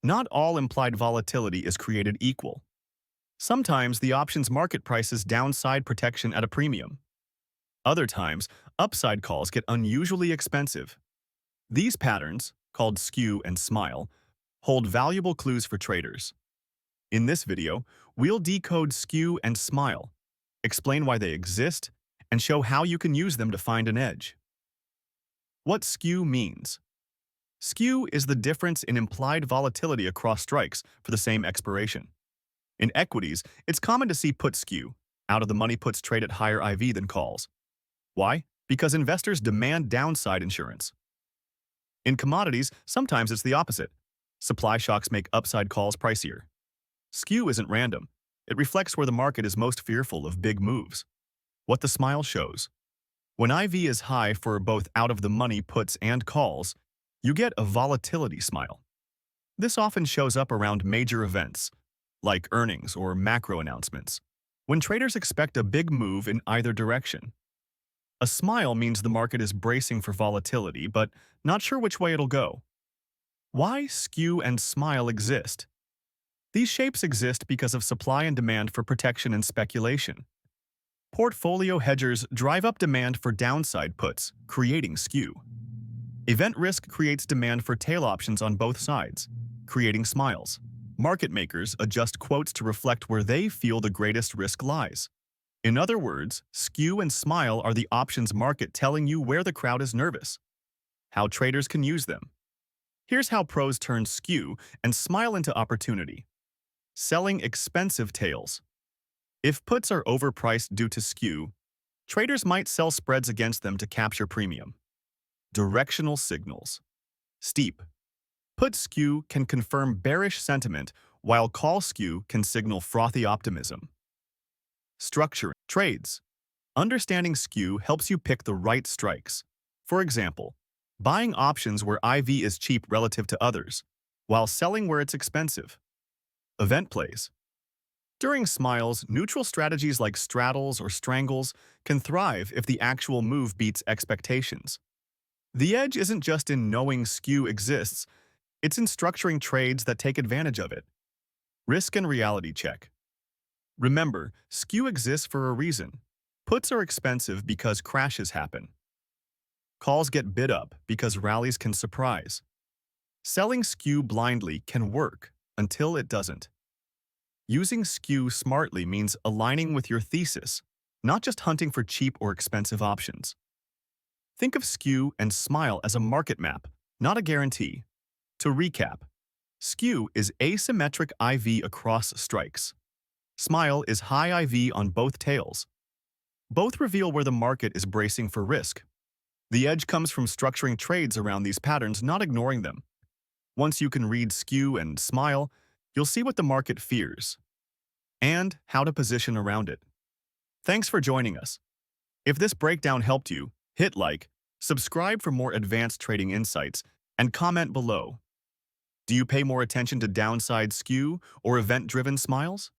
Not all implied volatility is created equal. Sometimes the options market prices downside protection at a premium. Other times, upside calls get unusually expensive. These patterns, called skew and smile, hold valuable clues for traders. In this video, we'll decode skew and smile, explain why they exist, and show how you can use them to find an edge. What skew means. Skew is the difference in implied volatility across strikes for the same expiration. In equities, it's common to see put skew. Out-of-the-money puts trade at higher IV than calls. Why? Because investors demand downside insurance. In commodities, sometimes it's the opposite. Supply shocks make upside calls pricier. Skew isn't random. It reflects where the market is most fearful of big moves. What the smile shows. When IV is high for both out-of-the-money puts and calls, you get a volatility smile. This often shows up around major events, like earnings or macro announcements, when traders expect a big move in either direction. A smile means the market is bracing for volatility, but not sure which way it'll go. Why skew and smile exist? These shapes exist because of supply and demand for protection and speculation. Portfolio hedgers drive up demand for downside puts, creating skew. Event risk creates demand for tail options on both sides, creating smiles. Market makers adjust quotes to reflect where they feel the greatest risk lies. In other words, skew and smile are the options market telling you where the crowd is nervous. How traders can use them. Here's how pros turn skew and smile into opportunity. Selling expensive tails. If puts are overpriced due to skew, traders might sell spreads against them to capture premium. Directional signals. Steep. Put skew can confirm bearish sentiment, while call skew can signal frothy optimism. Structuring trades. Understanding skew helps you pick the right strikes. For example, buying options where IV is cheap relative to others, while selling where it's expensive. Event plays. During smiles, neutral strategies like straddles or strangles can thrive if the actual move beats expectations. The edge isn't just in knowing skew exists, it's in structuring trades that take advantage of it. Risk and reality check. Remember, skew exists for a reason. Puts are expensive because crashes happen. Calls get bid up because rallies can surprise. Selling skew blindly can work until it doesn't. Using skew smartly means aligning with your thesis, not just hunting for cheap or expensive options. Think of skew and smile as a market map, not a guarantee. To recap, skew is asymmetric IV across strikes. Smile is high IV on both tails. Both reveal where the market is bracing for risk. The edge comes from structuring trades around these patterns, not ignoring them. Once you can read skew and smile, you'll see what the market fears and how to position around it. Thanks for joining us. If this breakdown helped you, hit like, subscribe for more advanced trading insights, and comment below. Do you pay more attention to downside skew or event-driven smiles?